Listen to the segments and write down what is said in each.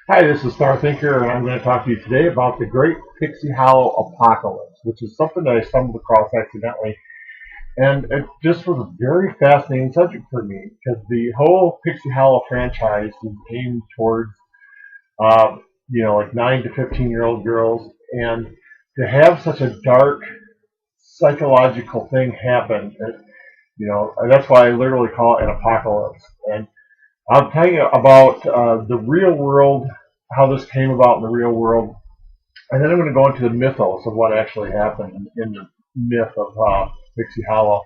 Hi, this is Star Thinker, and I'm going to talk to you today about the Great Pixie Hollow Apocalypse, which is something that I stumbled across accidentally. And it just was a very fascinating subject for me because the whole Pixie Hollow franchise is aimed towards, uh, like 9 to 15-year-old girls. And to have such a dark psychological thing happen, that's why I literally call it an apocalypse. And I'll tell you about the real world, how this came about in the real world, and then I'm going to go into the mythos of what actually happened in the myth of Pixie Hollow.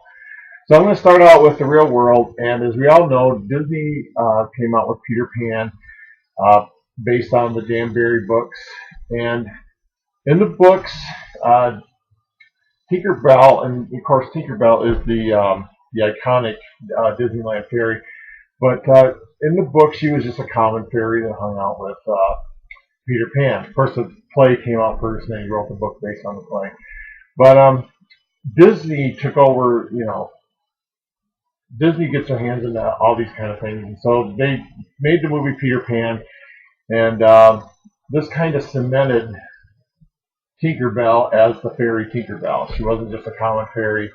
So I'm going to start out with the real world, and as we all know, Disney came out with Peter Pan uh, based on the Dan Barry books, and in the books, uh, Tinkerbell, and of course Tinkerbell is the iconic Disneyland fairy, but in the book she was just a common fairy that hung out with Peter Pan. Of course, the play came out first, and then he wrote the book based on the play. But Disney took over. Disney gets their hands into all these kind of things, and so they made the movie Peter Pan, and this kind of cemented Tinkerbell as the fairy Tinkerbell. She wasn't just a common fairy;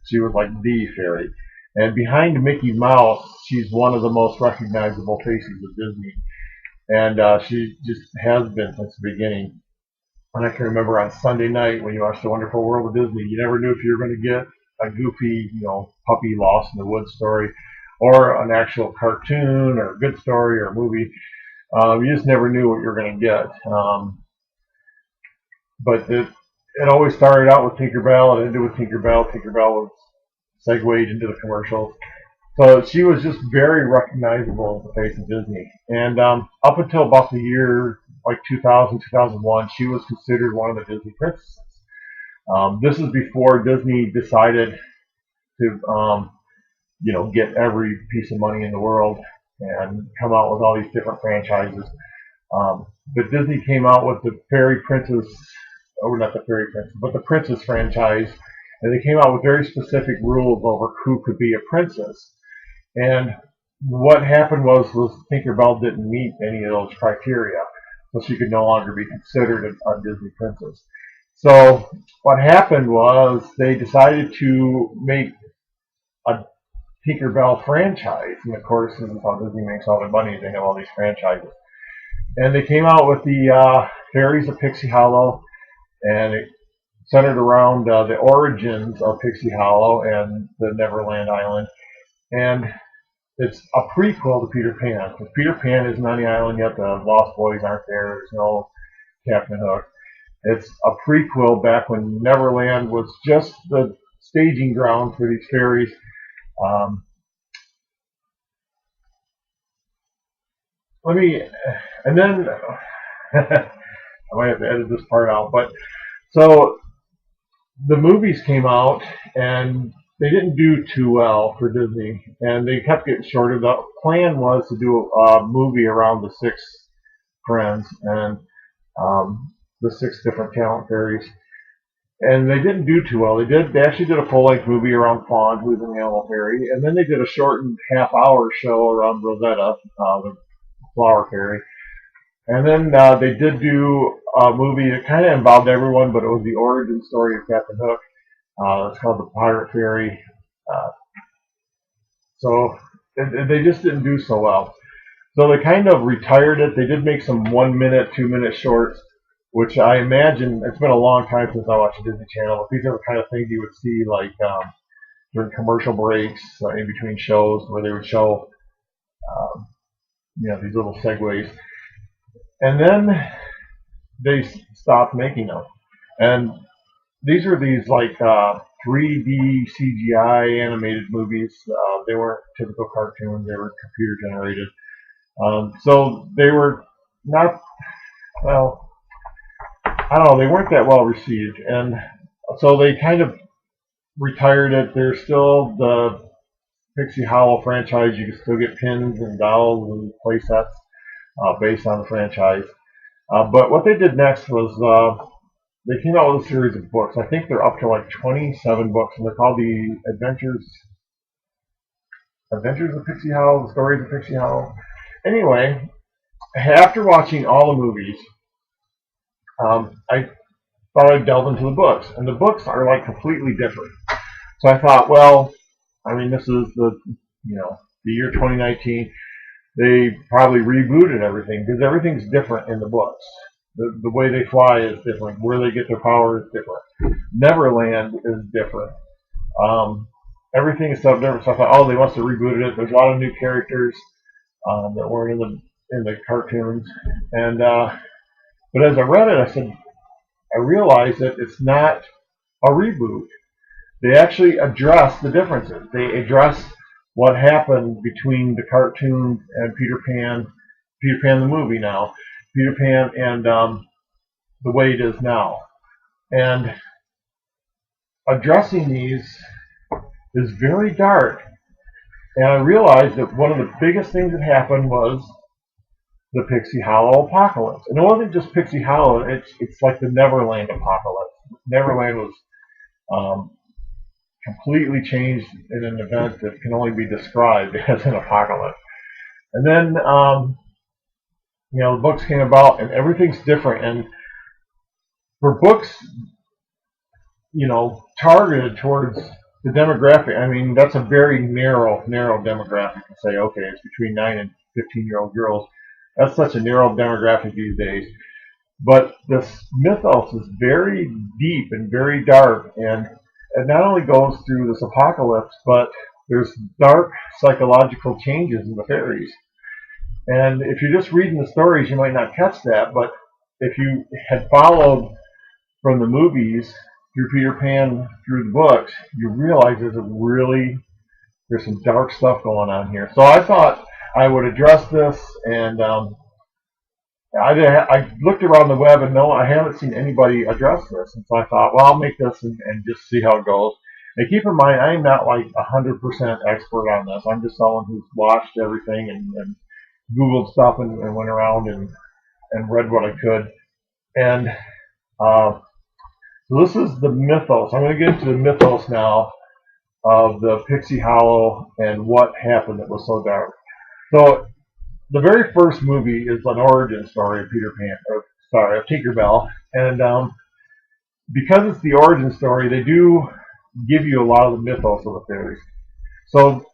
she was like the fairy. And behind Mickey Mouse, she's one of the most recognizable faces of Disney, and she just has been since the beginning. And I can remember on Sunday night when you watched The Wonderful World of Disney, you never knew if you were going to get a goofy, puppy lost in the woods story, or an actual cartoon, or a good story, or a movie. You just never knew what you were going to get. But it always started out with Tinkerbell, it ended with Tinkerbell. Tinkerbell was segued into the commercials. So she was just very recognizable as the face of Disney. And up until about the year like 2000, 2001, she was considered one of the Disney princesses. This is before Disney decided to, get every piece of money in the world and come out with all these different franchises. But Disney came out with the Fairy Princess, or not the Fairy Princess, but the Princess franchise, and they came out with very specific rules over who could be a princess. And what happened was Tinkerbell didn't meet any of those criteria, so she could no longer be considered a Disney princess. So what happened was they decided to make a Tinkerbell franchise, and of course, this is how Disney makes all their money. They have all these franchises, and they came out with the Fairies of Pixie Hollow, and it centered around the origins of Pixie Hollow and the Neverland Island, and it's a prequel to Peter Pan. Because Peter Pan isn't on the island yet. The Lost Boys aren't there. There's no Captain Hook. It's a prequel back when Neverland was just the staging ground for these fairies. Um, let me, and then I might have to edit this part out. But so the movies came out, and they didn't do too well for Disney, and they kept getting shorter. The plan was to do a movie around the six friends and the six different talent fairies, and they didn't do too well. They actually did a full length movie around Fawn, who's an animal fairy, and then they did a shortened half-hour show around Rosetta, the flower fairy. And then they did do a movie that kind of involved everyone, but it was the origin story of Captain Hook. It's called The Pirate Fairy. Uh, so they just didn't do so well. So they kind of retired it. They did make some 1 minute, 2 minute shorts, which I imagine, it's been a long time since I watched the Disney Channel, but these are the kind of things you would see like during commercial breaks, in between shows, where they would show um, these little segues. And then they stopped making them. And these are these like 3D CGI animated movies. They weren't typical cartoons; they were computer generated. So they were not well. I don't know. They weren't that well received, and so they kind of retired it. There's still the Pixie Hollow franchise. You can still get pins and dolls and play sets based on the franchise. But what they did next was they came out with a series of books. I think they're up to like 27 books, and they're called the Adventures of Pixie Hollow, the Stories of Pixie Hollow. Anyway, after watching all the movies, I thought I'd delve into the books, and the books are like completely different. So I thought, well, I mean, this is the year 2019. They probably rebooted everything because everything's different in the books. The way they fly is different. Where they get their power is different. Neverland is different. Everything is so different. So I thought, oh, they must have rebooted it. There's a lot of new characters that weren't in the cartoons. And but as I read it, I realized that it's not a reboot. They actually address the differences. They address what happened between the cartoon and Peter Pan the movie now, Peter Pan and the way it is now. And addressing these is very dark. And I realized that one of the biggest things that happened was the Pixie Hollow Apocalypse. And it wasn't just Pixie Hollow, it's like the Neverland Apocalypse. Neverland was completely changed in an event that can only be described as an apocalypse. And then, the books came about, and everything's different. And for books, targeted towards the demographic, I mean, that's a very narrow demographic to say, okay, it's between 9 and 15-year-old girls. That's such a narrow demographic these days. But this mythos is very deep and very dark, and it not only goes through this apocalypse, but there's dark psychological changes in the fairies. And if you're just reading the stories, you might not catch that, but if you had followed from the movies through Peter Pan through the books, you realize there's some dark stuff going on here. So I thought I would address this, and I looked around the web, and no, I haven't seen anybody address this. And so I thought, well, I'll make this and just see how it goes. And keep in mind, I'm not like 100% expert on this. I'm just someone who's watched everything and Googled stuff and went around and read what I could. And so this is the mythos. I'm going to get into the mythos now of the Pixie Hollow and what happened that was so dark. So the very first movie is an origin story of of Tinkerbell, and because it's the origin story, they do give you a lot of the mythos of the fairies. So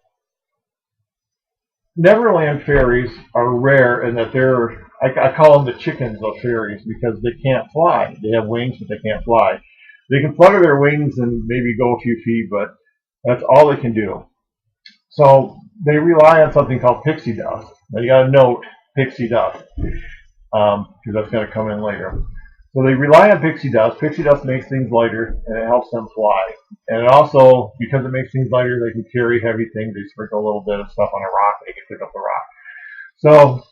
Neverland fairies are rare in that I call them the chickens of fairies because they can't fly. They have wings, but they can't fly. They can flutter their wings and maybe go a few feet, but that's all they can do. So they rely on something called pixie dust. Now you got to note pixie dust because that's going to come in later. So they rely on pixie dust. Pixie dust makes things lighter, and it helps them fly. And it also, because it makes things lighter, they can carry heavy things. They sprinkle a little bit of stuff on a rock, they can pick up the rock. So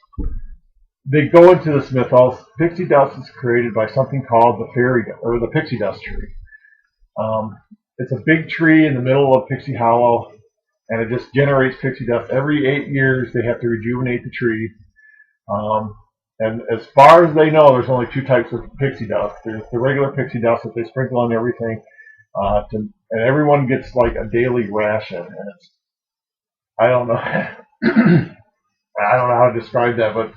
they go into this mythos. Pixie dust is created by something called the Pixie Dust Tree. It's a big tree in the middle of Pixie Hollow, and it just generates pixie dust. Every 8 years, they have to rejuvenate the tree. And as far as they know, there's only 2 types of pixie dust. There's the regular pixie dust that they sprinkle on everything, and everyone gets like a daily ration. And I don't know, I don't know how to describe that, but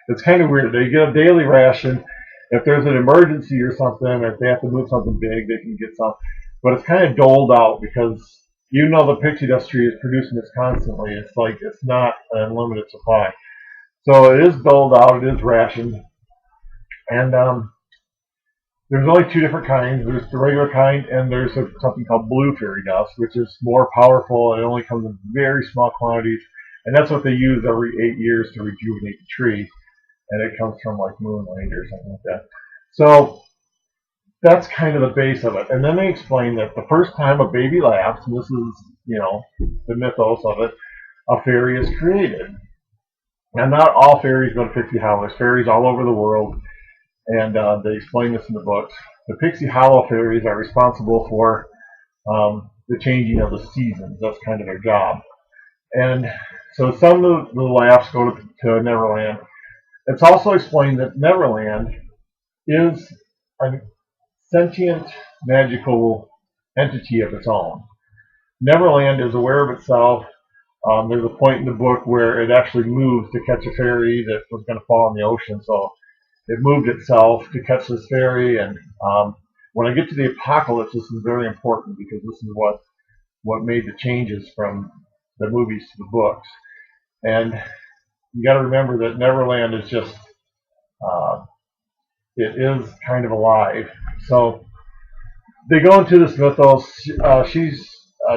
it's kind of weird. They get a daily ration. If there's an emergency or something, or if they have to move something big, they can get some. But it's kind of doled out because even though the pixie dust tree is producing this constantly, it's not an unlimited supply. So it is doled out, it is rationed, and there's only 2 different kinds. There's the regular kind, and there's something called blue fairy dust, which is more powerful, and it only comes in very small quantities, and that's what they use every 8 years to rejuvenate the tree, and it comes from like moonlight or something like that. So that's kind of the base of it. And then they explain that the first time a baby laughs, and this is, the mythos of it, a fairy is created. Now, not all fairies go to Pixie Hollow. There's fairies all over the world, and they explain this in the books. The Pixie Hollow fairies are responsible for the changing of the seasons. That's kind of their job. And so some of the laughs go to Neverland. It's also explained that Neverland is a sentient, magical entity of its own. Neverland is aware of itself. There's a point in the book where it actually moves to catch a fairy that was going to fall in the ocean, so it moved itself to catch this fairy. And when I get to the apocalypse, this is very important because this is what made the changes from the movies to the books. And you got to remember that Neverland is just it is kind of alive. So they go into this mythos.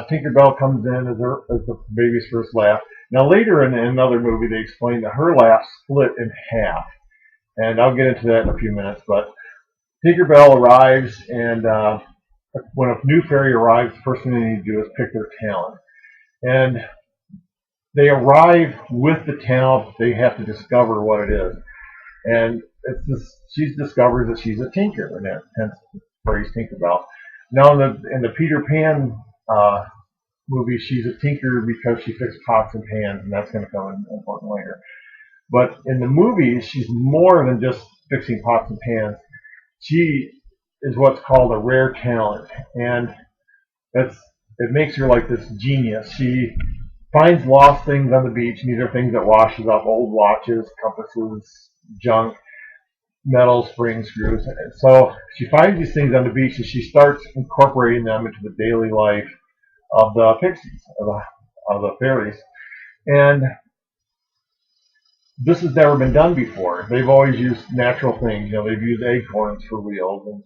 Tinkerbell comes in as the baby's first laugh. Now later in another movie, they explain that her laugh split in half, and I'll get into that in a few minutes. But Tinkerbell arrives, and when a new fairy arrives, the first thing they need to do is pick their talent. And they arrive with the talent. They have to discover what it is. And it's this, she discovers that she's a tinker, and that hence the phrase Tinkerbell. Now in the Peter Pan movie, she's a tinker because she fixed pots and pans, and that's going to come in important later. But in the movies, she's more than just fixing pots and pans. She is what's called a rare talent, and it makes her like this genius. She finds lost things on the beach, and these are things that washes up: old watches, compasses, junk, metal spring screws. And so she finds these things on the beach, and she starts incorporating them into the daily life of the pixies, of the fairies. And this has never been done before. They've always used natural things. They've used acorns for wheels, and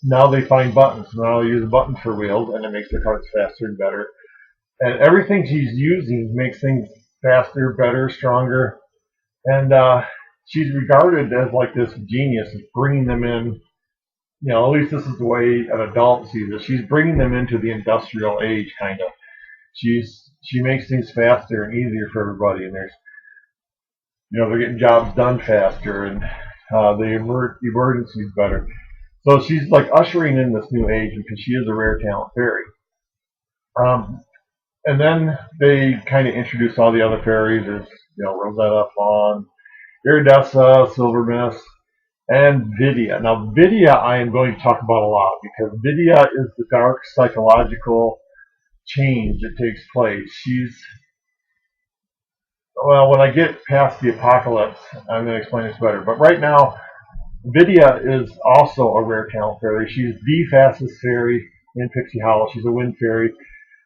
now they find buttons. Now they use buttons for wheels, and it makes their carts faster and better. And everything she's using makes things faster, better, stronger. And she's regarded as like this genius of bringing them in. At least this is the way an adult sees it. She's bringing them into the industrial age, kind of. She makes things faster and easier for everybody, and they're getting jobs done faster, and the emergency's better. So she's like ushering in this new age because she is a rare talent fairy. And then they kind of introduce all the other fairies. There's Rosetta, Fawn, Iridessa, Silver Mist, and Vidia. Now Vidia I am going to talk about a lot because Vidia is the dark psychological change that takes place. When I get past the apocalypse, I'm going to explain this better. But right now, Vidia is also a rare talent fairy. She's the fastest fairy in Pixie Hollow. She's a wind fairy,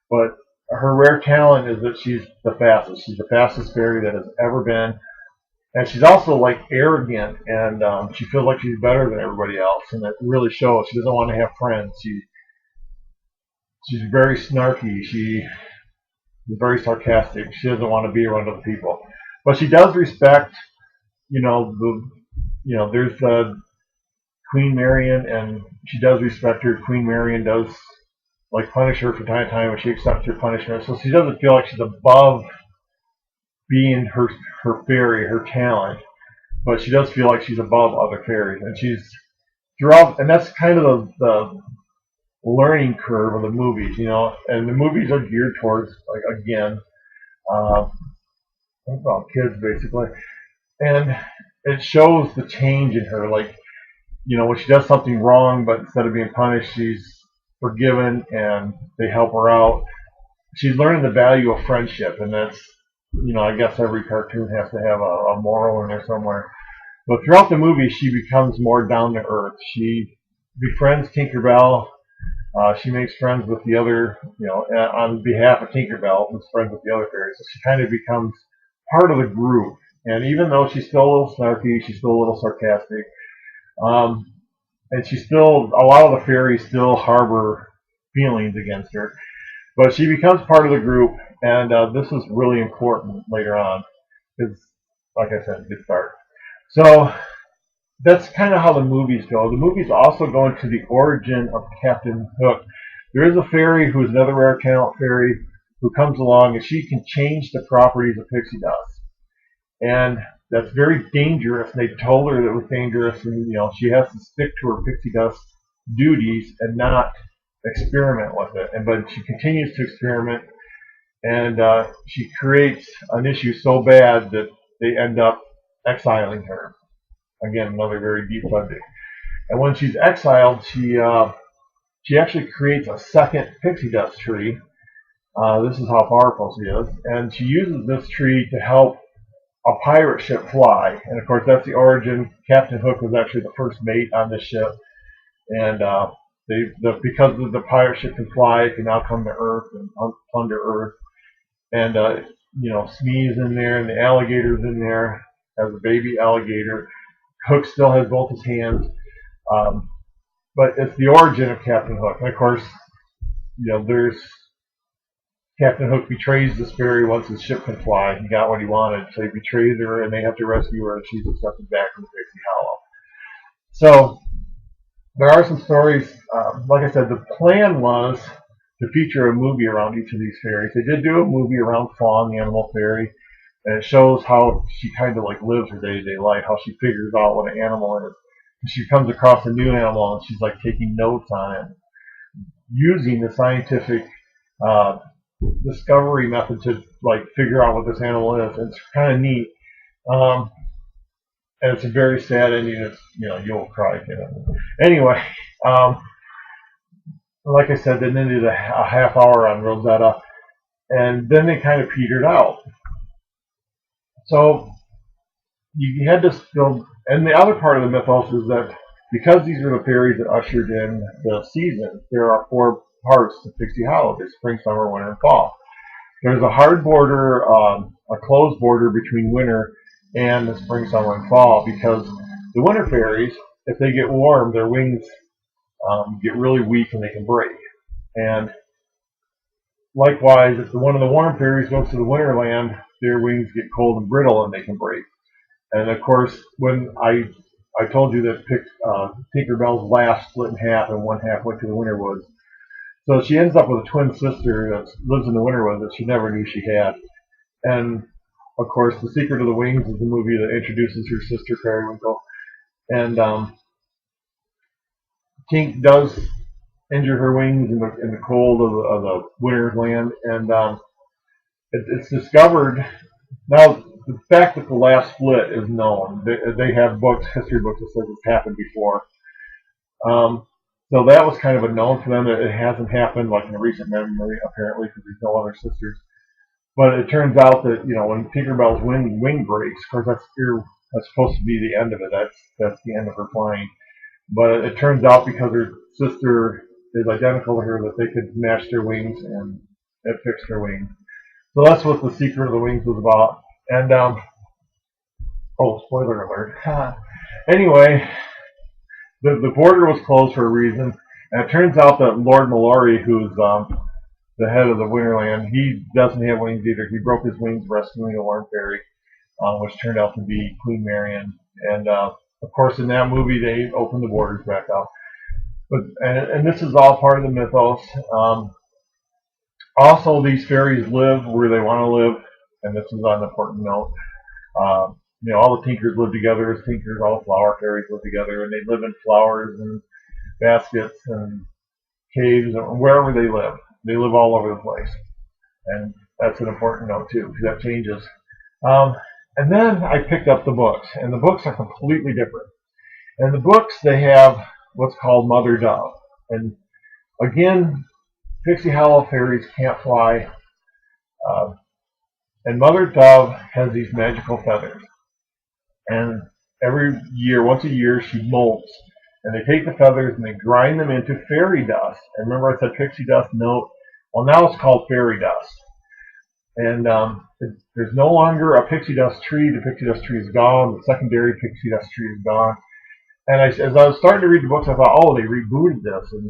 but her rare talent is that she's the fastest. She's the fastest fairy that has ever been. And she's also like arrogant, and she feels like she's better than everybody else, and it really shows. She doesn't want to have friends. She's very snarky. She's very sarcastic. She doesn't want to be around other people, but she does respect. There's Queen Marian, and she does respect her. Queen Marian does punish her from time to time, and she accepts her punishment. So she doesn't feel like she's above being her fairy, her talent, but she does feel like she's above other fairies, and she's throughout. And that's kind of the learning curve of the movies, and the movies are geared towards about kids basically, and it shows the change in her, when she does something wrong, but instead of being punished, she's forgiven, and they help her out. She's learning the value of friendship, and that's, I guess every cartoon has to have a moral in there somewhere. But throughout the movie, she becomes more down to earth. She befriends Tinkerbell. She makes friends with the other, on behalf of Tinkerbell, who's friends with the other fairies. So she kind of becomes part of the group. And even though she's still a little snarky, she's still a little sarcastic, and a lot of the fairies still harbor feelings against her. But she becomes part of the group, and this is really important later on, because, like I said, good start. So that's kind of how the movies go. The movies also go into the origin of Captain Hook. There is a fairy who is another rare talent fairy who comes along, and she can change the properties of pixie dust. And that's very dangerous. And they told her that it was dangerous, and she has to stick to her pixie dust duties and not experiment with it. But she continues to experiment, and she creates an issue so bad that they end up exiling her. Again, another very deep subject. And when she's exiled, she actually creates a second pixie dust tree, This is how powerful she is. And she uses this tree to help a pirate ship fly. And of course, that's the origin. Captain Hook was actually the first mate on this ship. And because the pirate ship can fly, it can now come to Earth and plunder Earth. And, Smee's in there, and the alligator's in there as a baby alligator. Hook still has both his hands. But it's the origin of Captain Hook. And of course, there's Captain Hook betrays this fairy once his ship can fly. He got what he wanted, so he betrays her, and they have to rescue her, and she's accepted back from Pixie Hollow. So there are some stories. Like I said, the plan was to feature a movie around each of these fairies. They did do a movie around Fawn, the animal fairy, and it shows how she kind of like lives her day-to-day life, how she figures out what an animal is. And she comes across a new animal, and she's like taking notes on it, using the scientific discovery method to like figure out what this animal is. It's kind of neat, and it's a very sad ending. It's you'll cry. Anyway, like I said, they did a half hour on Rosetta, and then they kind of petered out. So you had to build, and the other part of the mythos is that because these are the fairies that ushered in the season, there are 4 parts to Pixie Hollow: there's spring, summer, winter, and fall. There's a hard border, a closed border between winter and the spring, summer, and fall, because the winter fairies, if they get warm, their wings get really weak and they can break. And likewise, if one of the warm fairies goes to the winter land, their wings get cold and brittle and they can break. And of course, when I told you that Tinkerbell's laugh split in half and one half went to the winter woods. So she ends up with a twin sister that lives in the winter woods that she never knew she had. And of course, The Secret of the Wings is the movie that introduces her sister Periwinkle. And Tink does injure her wings in the cold of the winter land, and it's discovered now. The fact that the last split is known. They have books, history books that says it's happened before. So that was kind of a known for them. It hasn't happened like in a recent memory, apparently, because there's no other sisters. But it turns out that when Tinkerbell's wing breaks, of course that's supposed to be the end of it. That's the end of her flying. But it turns out because her sister is identical to her that they could match their wings, and it fixed her wings. So that's what The Secret of the Wings was about. And spoiler alert. Anyway, the border was closed for a reason, and it turns out that Lord Mallory, who's the head of the Winterland, he doesn't have wings either. He broke his wings rescuing a Warm Fairy, which turned out to be Queen Marian. And of course, in that movie, they opened the borders back up. And this is all part of the mythos. Also, these fairies live where they want to live, and this is an important note. All the Tinkers live together as Tinkers. All the flower fairies live together, and they live in flowers and baskets and caves and wherever they live. They live all over the place, and that's an important note too, because that changes. And then I picked up the books, and the books are completely different. And the books, they have what's called Mother Dove. And again, Pixie Hollow fairies can't fly. And Mother Dove has these magical feathers. And every year, once a year, she molts. And they take the feathers and they grind them into fairy dust. And remember I said pixie dust? No. Well, now it's called fairy dust. And there's no longer a pixie dust tree. The pixie dust tree is gone. The secondary pixie dust tree is gone. And as I was starting to read the books, I thought, oh, they rebooted this. And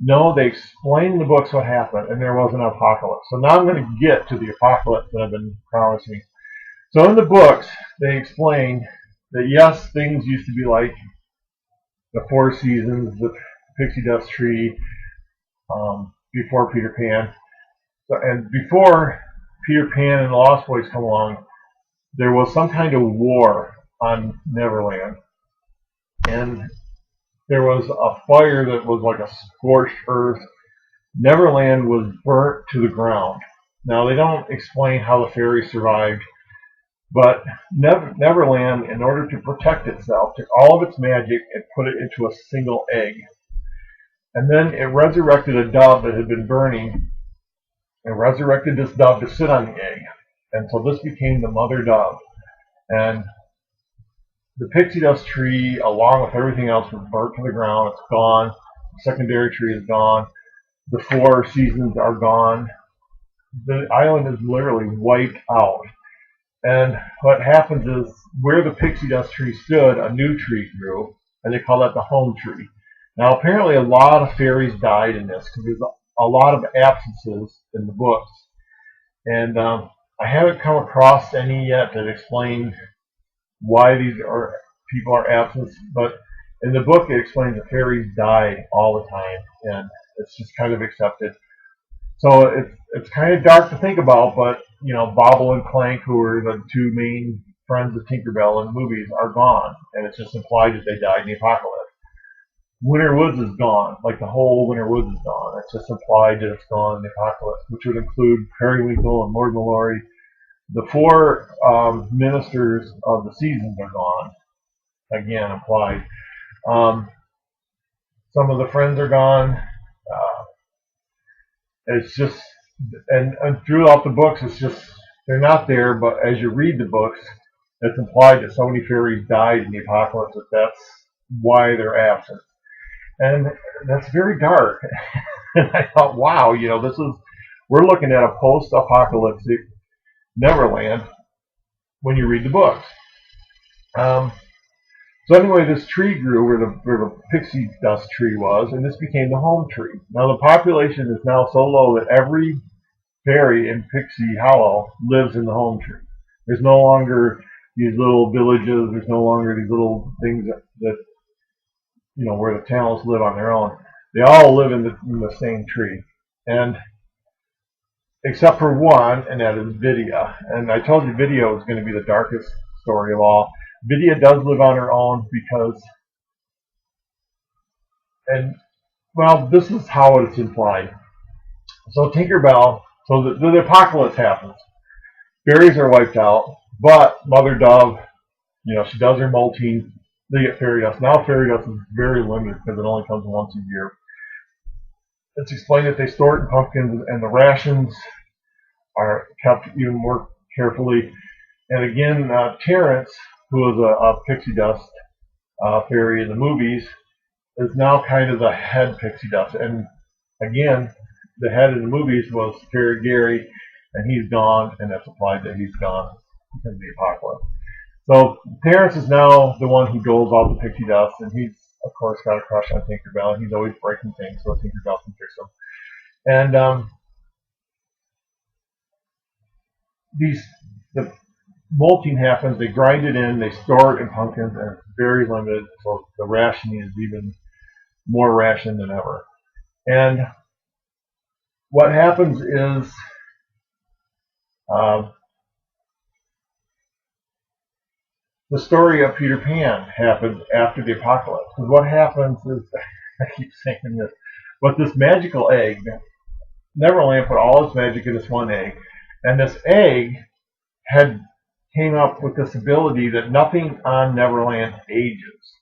no, they explained in the books what happened, and there was an apocalypse. So now I'm going to get to the apocalypse that I've been promising. So in the books, they explain that yes, things used to be like the Four Seasons, the Pixie Dust Tree, before Peter Pan. So, and before Peter Pan and the Lost Boys come along, there was some kind of war on Neverland. And there was a fire that was like a scorched earth. Neverland was burnt to the ground. Now, they don't explain how the fairies survived, but Neverland, in order to protect itself, took all of its magic and put it into a single egg. And then it resurrected a dove that had been burning, and resurrected this dove to sit on the egg. And so this became the mother dove. And the pixie dust tree, along with everything else, was burnt to the ground. It's gone. The secondary tree is gone. The 4 seasons are gone. The island is literally wiped out. And what happens is, where the pixie dust tree stood, a new tree grew, and they call that the home tree. Now, apparently, a lot of fairies died in this because there's a lot of absences in the books, and I haven't come across any yet that explain why these people are absent. But in the book, it explains that fairies die all the time, and it's just kind of accepted. So it's kind of dark to think about, but Bobble and Clank, who are the 2 main friends of Tinkerbell in the movies, are gone, and it's just implied that they died in the apocalypse. Winter Woods is gone, like the whole Winter Woods is gone. It's just implied that it's gone in the apocalypse, which would include Periwinkle and Lord Mallory. The 4 ministers of the seasons are gone, again implied. Some of the friends are gone. It's just, and throughout the books, it's just, they're not there, but as you read the books, it's implied that so many fairies died in the apocalypse that that's why they're absent. And that's very dark. And I thought, wow, we're looking at a post-apocalyptic Neverland when you read the books. So anyway, this tree grew where the pixie dust tree was, and this became the home tree. Now the population is now so low that every fairy in Pixie Hollow lives in the home tree. There's no longer these little villages. There's no longer these little things that where the talents live on their own. They all live in the same tree, and except for one, and that is Vidia. And I told you Vidia was going to be the darkest story of all. Vidia does live on her own because, this is how it's implied. So Tinkerbell, so the apocalypse happens. Fairies are wiped out, but Mother Dove, she does her molting. They get fairy dust. Now fairy dust is very limited because it only comes once a year. It's explained that they store it in pumpkins, and the rations are kept even more carefully. And again, Terrence, who is a pixie dust fairy in the movies, is now kind of the head pixie dust. And again, the head in the movies was Fairy Gary, and he's gone, and that's implied that he's gone because of the apocalypse. So Terrence is now the one who goes all the pixie dust, and he's of course got a crush on Tinkerbell, and he's always breaking things so Tinkerbell can fix them. And the molting happens, they grind it in, they store it in pumpkins, and it's very limited, so the rationing is even more rationed than ever. And what happens is the story of Peter Pan happens after the apocalypse. Because what happens is, I keep saying this, but this magical egg, Neverland put all its magic in this one egg, and this egg came up with this ability that nothing on Neverland ages.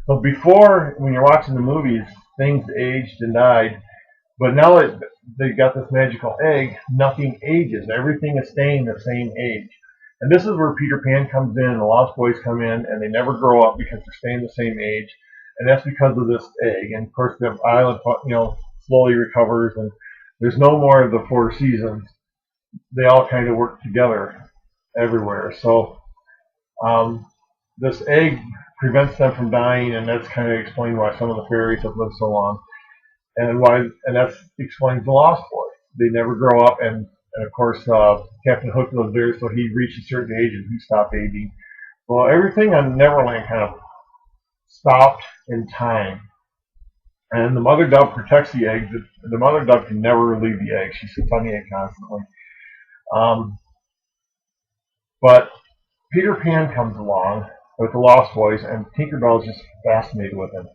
So before, when you're watching the movies, things aged and died, but now that they got this magical egg, nothing ages. Everything is staying the same age. And this is where Peter Pan comes in, and the Lost Boys come in, and they never grow up because they're staying the same age. And that's because of this egg. And of course, the island, slowly recovers, and there's no more of the 4 seasons. They all kind of work together everywhere. So this egg prevents them from dying, and that's kind of explained why some of the fairies have lived so long, and that explains the Lost Boys. They never grow up, and of course Captain Hook was there, so he reached a certain age and he stopped aging. Well, everything on Neverland kind of stopped in time, and the mother dove protects the egg. The mother dove can never leave the egg; she sits on the egg constantly. But Peter Pan comes along with the Lost Boys, and Tinkerbell is just fascinated with him.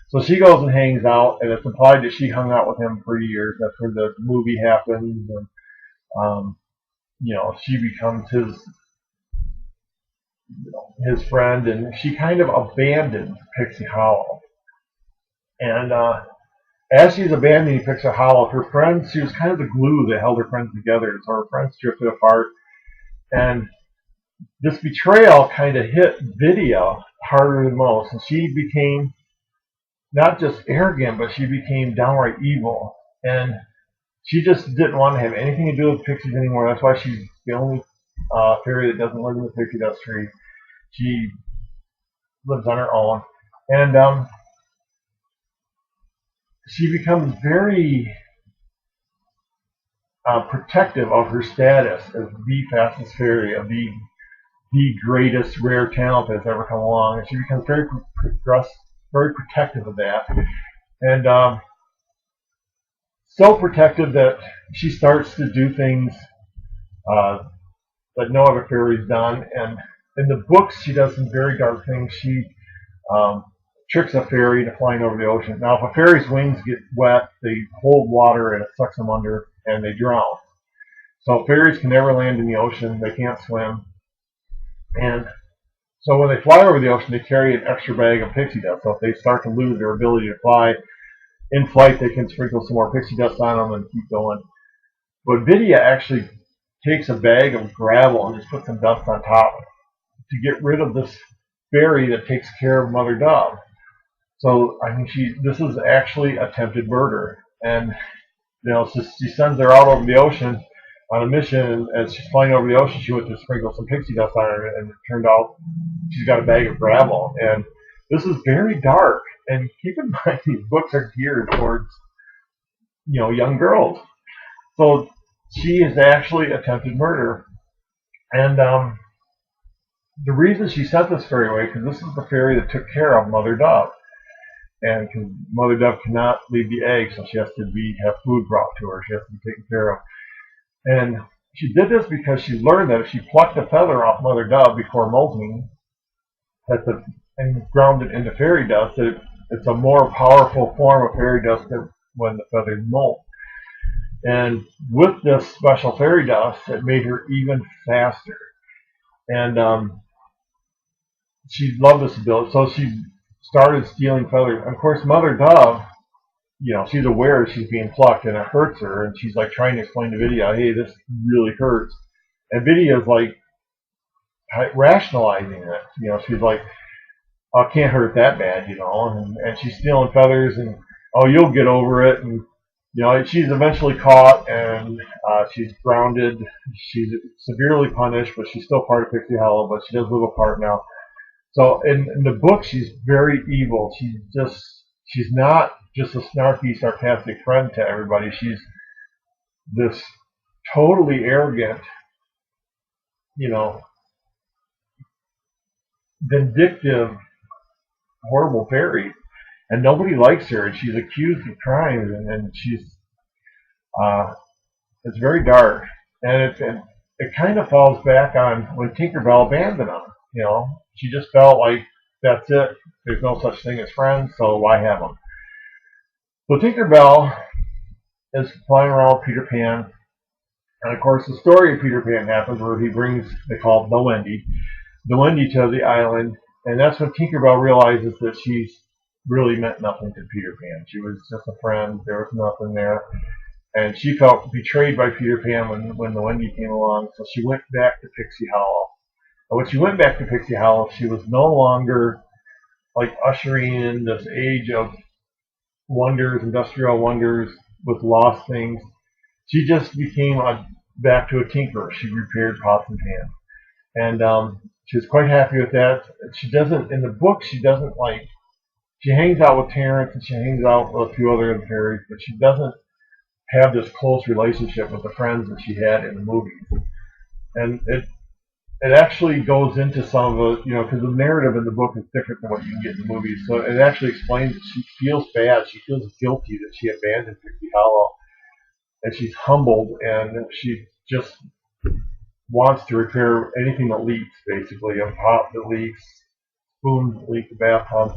So she goes and hangs out, and it's implied that she hung out with him for years. That's where the movie happens, and she becomes his friend, and she kind of abandons Pixie Hollow. And as she's abandoning Pixie Hollow, her friends, she was kind of the glue that held her friends together. So her friends drifted apart. And this betrayal kind of hit Vidia harder than most. And she became not just arrogant, but she became downright evil. And she just didn't want to have anything to do with pixies anymore. That's why she's the only fairy that doesn't live in the Pixie Dust Tree. She lives on her own. And she becomes very protective of her status as the fastest fairy, of the greatest rare talent that's ever come along. And she becomes very protective of that. And so protective that she starts to do things that no other fairy's done. And in the books, she does some very dark things. She tricks a fairy into flying over the ocean. Now, if a fairy's wings get wet, they hold water and it sucks them under, and they drown. So fairies can never land in the ocean. They can't swim. And so when they fly over the ocean, they carry an extra bag of pixie dust. So if they start to lose their ability to fly, in flight they can sprinkle some more pixie dust on them and keep going. But Vidia actually takes a bag of gravel and just puts some dust on top to get rid of this fairy that takes care of Mother Dove. So I mean, this is actually attempted murder, and so she sends her out over the ocean on a mission. And as she's flying over the ocean, she went to sprinkle some pixie dust on her, and it turned out she's got a bag of gravel. And this is very dark. And keep in mind, these books are geared towards young girls. So she is actually attempted murder, and the reason she sent this fairy away, because this is the fairy that took care of Mother Dove. And because Mother Dove cannot leave the egg, so she has to have food brought to her. She has to be taken care of. And she did this because she learned that if she plucked a feather off Mother Dove before molting, and ground it into fairy dust, it's a more powerful form of fairy dust than when the feathers molt. And with this special fairy dust, it made her even faster. And she loved this ability, so she started stealing feathers. Of course, Mother Dove, she's aware she's being plucked and it hurts her, and she's like trying to explain to Vidia, hey, this really hurts. And Vidia's like rationalizing it. She's like, oh, it can't hurt that bad, and she's stealing feathers, and oh, you'll get over it. And she's eventually caught, and she's grounded. She's severely punished, but she's still part of Pixie Hollow, but she does live apart now. So in the book, she's very evil. She's not just a snarky, sarcastic friend to everybody. She's this totally arrogant, vindictive, horrible fairy, and nobody likes her. And she's accused of crimes, and she's it's very dark, and it kind of falls back on when Tinkerbell abandoned them. She just felt like that's it. There's no such thing as friends, so why have them? So Tinkerbell is flying around with Peter Pan, and of course the story of Peter Pan happens where he brings, they call it the Wendy to the island, and that's when Tinkerbell realizes that she's really meant nothing to Peter Pan. She was just a friend. There was nothing there. And she felt betrayed by Peter Pan when the Wendy came along, so she went back to Pixie Hollow. And when she went back to Pixie Hollow, she was no longer like ushering in this age of wonders, industrial wonders with lost things. She just became back to a tinkerer. She repaired pots and pans. And she was quite happy with that. She doesn't, in the book, she hangs out with Terrence and she hangs out with a few other fairies, but she doesn't have this close relationship with the friends that she had in the movies. And it actually goes into some of the, because the narrative in the book is different than what you can get in the movies. So it actually explains that she feels bad. She feels guilty that she abandoned Pixie Hollow. And she's humbled, and she just wants to repair anything that leaks, basically. A pot that leaks, spoons that leak, the bathtub.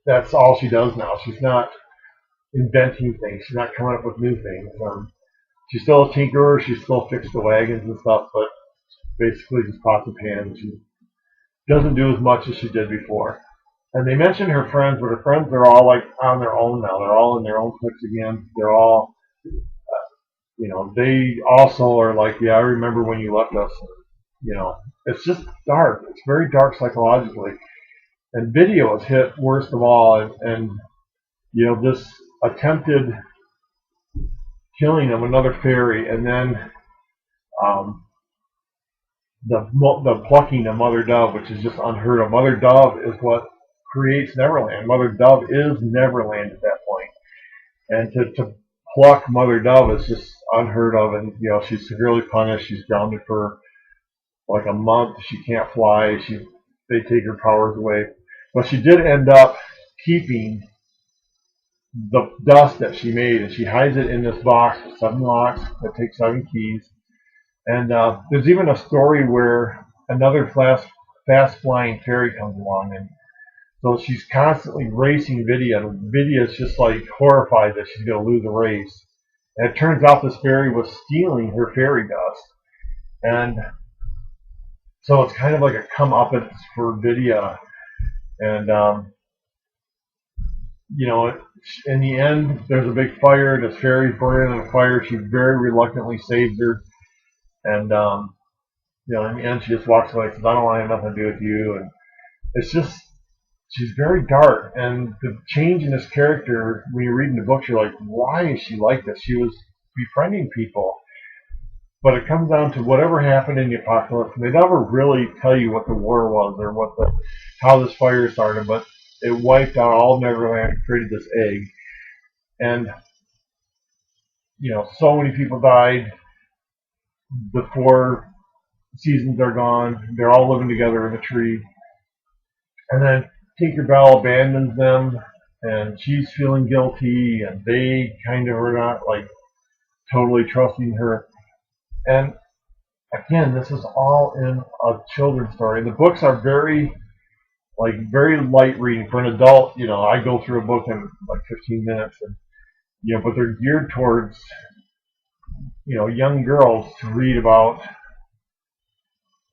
That's all she does now. She's not inventing things. She's not coming up with new things. She's still a tinkerer. She still fixes the wagons and stuff, but basically just pots and pans. She doesn't do as much as she did before. And they mention her friends, but her friends are all like on their own now. They're all in their own cliques again. They're all, they also are like, yeah, I remember when you left us. It's just dark. It's very dark psychologically. And Vidia was hit worst of all, and this attempted killing of another fairy, and then um, the plucking of Mother Dove, which is just unheard of. Mother Dove is what creates Neverland. Mother Dove is Neverland at that point, and to pluck Mother Dove is just unheard of. And she's severely punished. She's grounded for like a month. She can't fly. They take her powers away, but she did end up keeping the dust that she made, and she hides it in this box with 7 locks that take 7 keys. And there's even a story where another fast flying fairy comes along, and so she's constantly racing Vidia, and Vidia's just like horrified that she's going to lose a race. And it turns out this fairy was stealing her fairy dust, and so it's kind of like a comeuppance for Vidia. And in the end, there's a big fire. This fairy's burning in a fire. She very reluctantly saves her, and in the end, she just walks away and says, "I don't want to have nothing to do with you." And it's just, she's very dark. And the change in this character, when you're reading the book, you're like, why is she like this? She was befriending people. But it comes down to whatever happened in the apocalypse. And they never really tell you what the war was or how this fire started, but it wiped out all Neverland and created this egg. And, so many people died. The 4 seasons are gone. They're all living together in a tree. And then Tinkerbell abandons them, and she's feeling guilty, and they kind of are not like totally trusting her. And again, this is all in a children's story. The books are very light reading for an adult. I go through a book in like 15 minutes, and but they're geared towards young girls to read about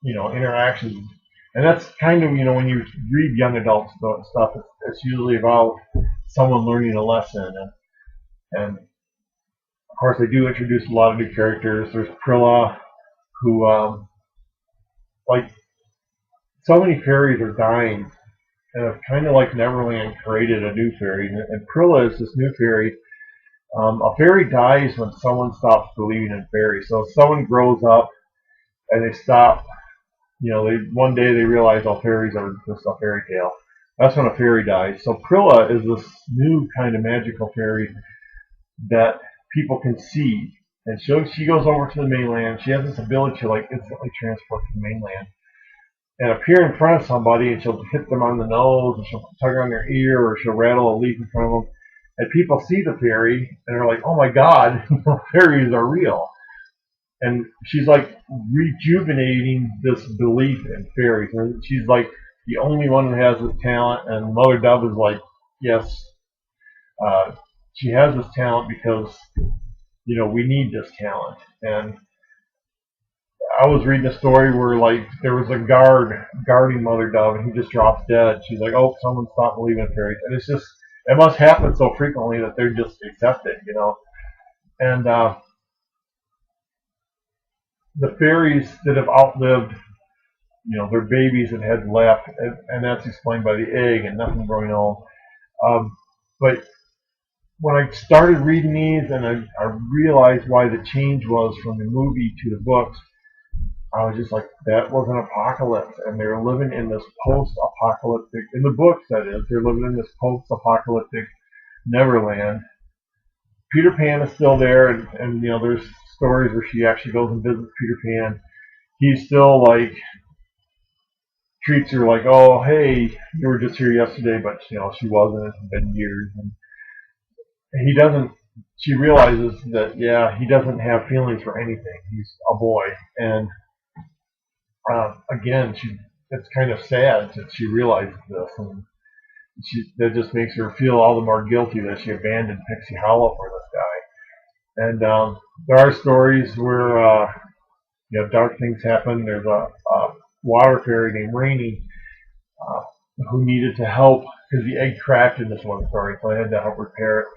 interactions. And that's kind of, when you read young adult stuff, it's usually about someone learning a lesson. And of course, they do introduce a lot of new characters. There's Prilla, who, like, so many fairies are dying. And kind of like Neverland created a new fairy. And Prilla is this new fairy. A fairy dies when someone stops believing in fairies. So if someone grows up and they stop, one day they realize all fairies are just a fairy tale. That's when a fairy dies. So Prilla is this new kind of magical fairy that people can see. And she goes over to the mainland. She has this ability to instantly transport to the mainland and appear in front of somebody, and she'll hit them on the nose, and she'll tug on their ear, or she'll rattle a leaf in front of them. And people see the fairy, and they're like, oh my God, fairies are real. And she's like rejuvenating this belief in fairies. And she's like the only one who has this talent. And Mother Dove is like, yes, she has this talent because, we need this talent. And I was reading a story where there was a guarding Mother Dove, and he just drops dead. She's like, oh, someone stopped believing in fairies. And it's just, it must happen so frequently that they're just accepted, And the fairies that have outlived, their babies that had left, and that's explained by the egg and nothing growing old. But when I started reading these, and I realized why the change was from the movie to the books, I was just like, that was an apocalypse, and they're living in this post-apocalyptic, in the books that is, they're living in this post-apocalyptic Neverland. Peter Pan is still there, and there's stories where she actually goes and visits Peter Pan. He still treats her like, oh, hey, you were just here yesterday, but she wasn't. It's been years, and he doesn't. She realizes that he doesn't have feelings for anything. He's a boy, and again, it's kind of sad that she realizes this, and that just makes her feel all the more guilty that she abandoned Pixie Hollow for this guy. And there are stories where dark things happen. There's a water fairy named Rainy who needed to help because the egg cracked in this one story, so I had to help repair it.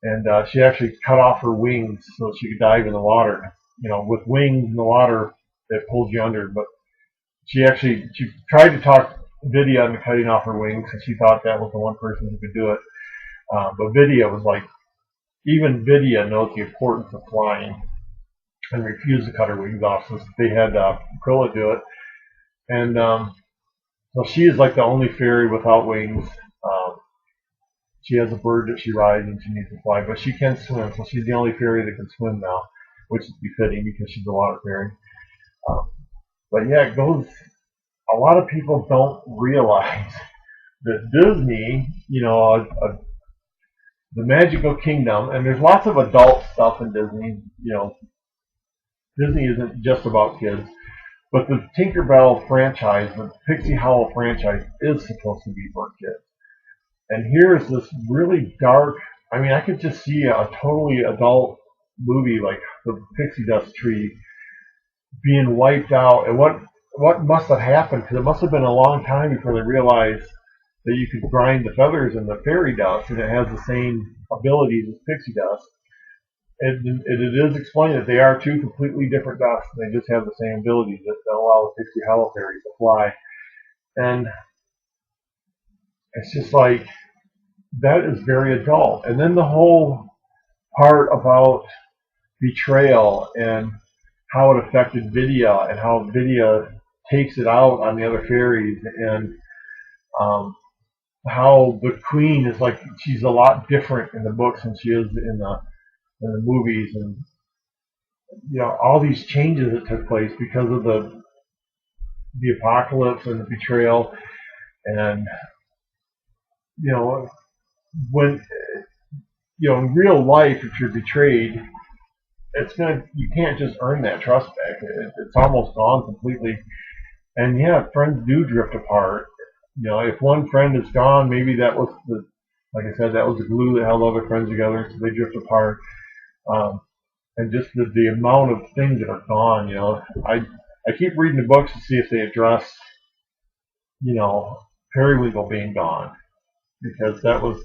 And she actually cut off her wings so she could dive in the water. You know, with wings in the water, it pulls you under. But she tried to talk Vidia into cutting off her wings, and she thought that was the one person who could do it. But Vidia was like, even Vidia knows the importance of flying and refused to cut her wings off, so they had Prilla do it. And so she is like the only fairy without wings. She has a bird that she rides and she needs to fly, but she can swim, so she's the only fairy that can swim now, which is befitting because she's a water fairy. But yeah, it goes. A lot of people don't realize that Disney, you know, the Magical Kingdom, and there's lots of adult stuff in Disney. You know, Disney isn't just about kids, but the Tinkerbell franchise, the Pixie Hollow franchise, is supposed to be for kids. And here's this really dark. I mean, I could just see a totally adult movie like the Pixie Dust Tree being wiped out, and what must have happened? Because it must have been a long time before they realized that you could grind the feathers in the fairy dust, and it has the same abilities as pixie dust. It is explained that they are two completely different dusts, and they just have the same abilities that allow the Pixie Hollow fairies to fly. And it's just like, that is very adult. And then the whole part about betrayal and how it affected Vidia and how Vidia takes it out on the other fairies, and how the queen is like, she's a lot different in the books than she is in the movies, and you know, all these changes that took place because of the apocalypse and the betrayal. And you know, when you know, in real life, if you're betrayed, you can't just earn that trust back. It's almost gone completely. And yeah, friends do drift apart. You know, if one friend is gone, maybe that was like I said, that was the glue that held other friends together, so they drift apart. And just the amount of things that are gone. You know, I keep reading the books to see if they address, you know, Periwinkle being gone, because that was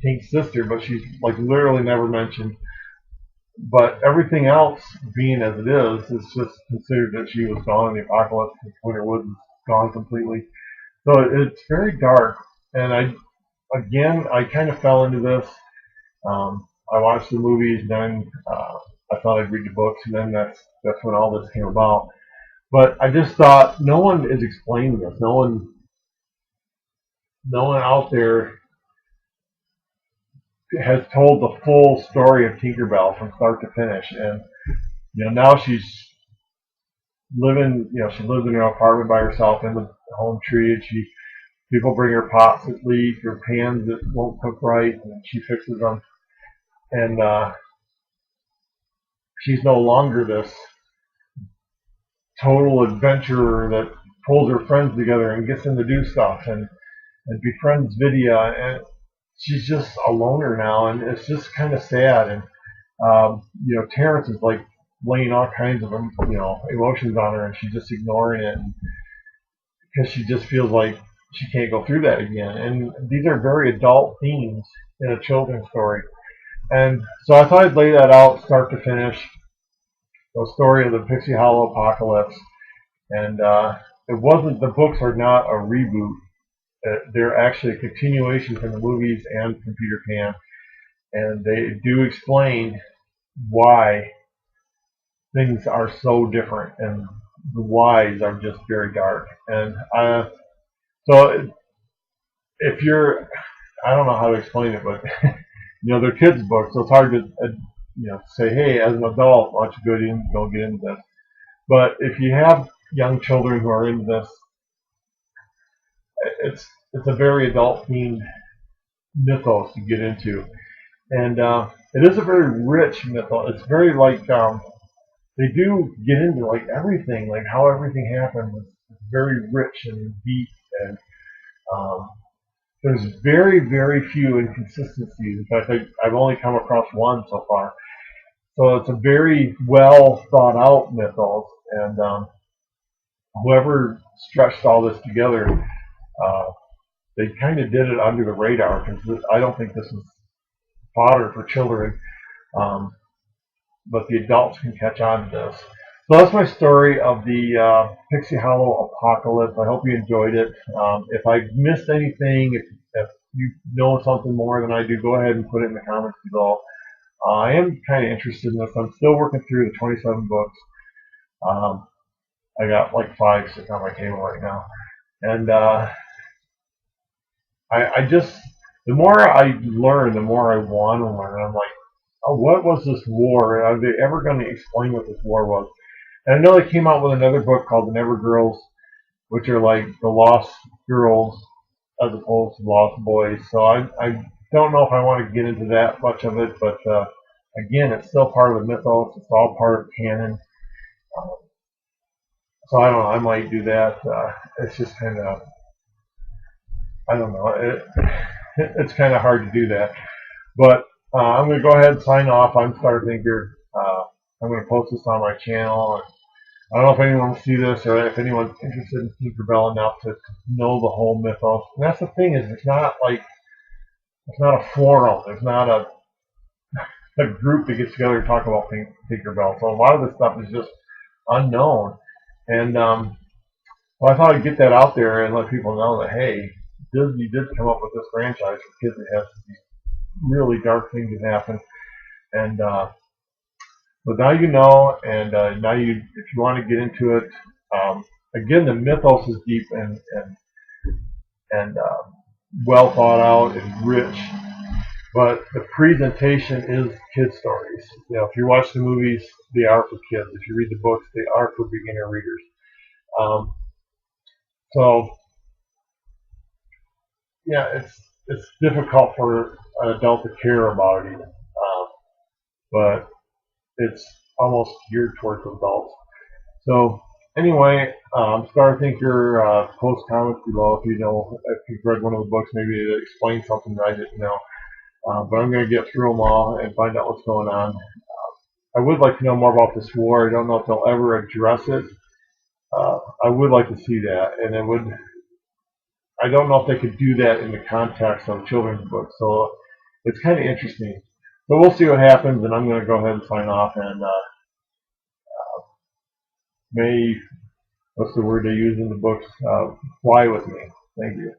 Pink's sister, but she's like literally never mentioned. But everything else, being as it is just considered that she was gone in the apocalypse, because Winterwood is gone completely. So it's very dark. And I kind of fell into this. I watched the movies, then I thought I'd read the books, and then that's when all this came about. But I just thought, no one is explaining this. No one out there has told the full story of Tinkerbell from start to finish. And you know, now she's living. You know, she lives in her apartment by herself in the home tree, and people bring her pots that leak or pans that won't cook right, and she fixes them. And she's no longer this total adventurer that pulls her friends together and gets them to do stuff and befriends Vidia. And she's just a loner now, and it's just kind of sad. And you know, Terrence is like laying all kinds of emotions on her, and she's just ignoring it because she just feels like she can't go through that again. And these are very adult themes in a children's story. And so I thought I'd lay that out start to finish, the story of the Pixie Hollow Apocalypse. And the books are not a reboot. They're actually a continuation from the movies and from Peter Pan. And they do explain why things are so different, and the whys are just very dark. And so if you're, I don't know how to explain it, but you know, they're kids' books, so it's hard to say, hey, as an adult, why don't you go get into this. But if you have young children who are into this, it's a very adult themed mythos to get into. And it is a very rich mythos. It's very like they do get into like everything, like how everything happened. It's very rich and deep, and there's very, very few inconsistencies. In fact, I've only come across one so far. So it's a very well thought out mythos, and whoever stretched all this together they kind of did it under the radar because I don't think this is fodder for children, um, but the adults can catch on to this. So that's my story of the Pixie Hollow Apocalypse. I hope you enjoyed it. If I missed anything, if you know something more than I do, go ahead and put it in the comments below. I am kind of interested in this. I'm still working through the 27 books. Um, I got like 5 sitting on my table right now. And I just, the more I learn, the more I want to learn. I'm like, oh, what was this war? Are they ever going to explain what this war was? And I know they came out with another book called The Never Girls, which are like the lost girls as opposed to lost boys. So I don't know if I want to get into that much of it, but again, it's still part of the mythos. It's all part of canon. Um, so I don't know. I might do that. It's just kind of, I don't know. It's kind of hard to do that. But I'm going to go ahead and sign off. I'm Star Thinker. I'm going to post this on my channel. And I don't know if anyone will see this or if anyone's interested in Tinkerbell enough to know the whole mythos. And that's the thing is, it's not a forum. There's not a group that gets together to talk about Tinkerbell. So a lot of this stuff is just unknown. And well, I thought I'd get that out there and let people know that, hey, Disney did come up with this franchise for kids that has these really dark things that happen. And but now you know, and now if you want to get into it, again, the mythos is deep and well thought out and rich. But the presentation is kid stories. You know, if you watch the movies, they are for kids. If you read the books, they are for beginner readers. Um, so yeah, it's difficult for an adult to care about it even, but it's almost geared towards adults. So anyway, Star Thinker, post comments below if you know if you've read one of the books, maybe it explains something that I didn't know. But I'm going to get through them all and find out what's going on. I would like to know more about this war. I don't know if they'll ever address it. I would like to see that, and it would. I don't know if they could do that in the context of a children's book. So it's kind of interesting. But we'll see what happens, and I'm going to go ahead and sign off. And may, what's the word they use in the books? Fly with me. Thank you.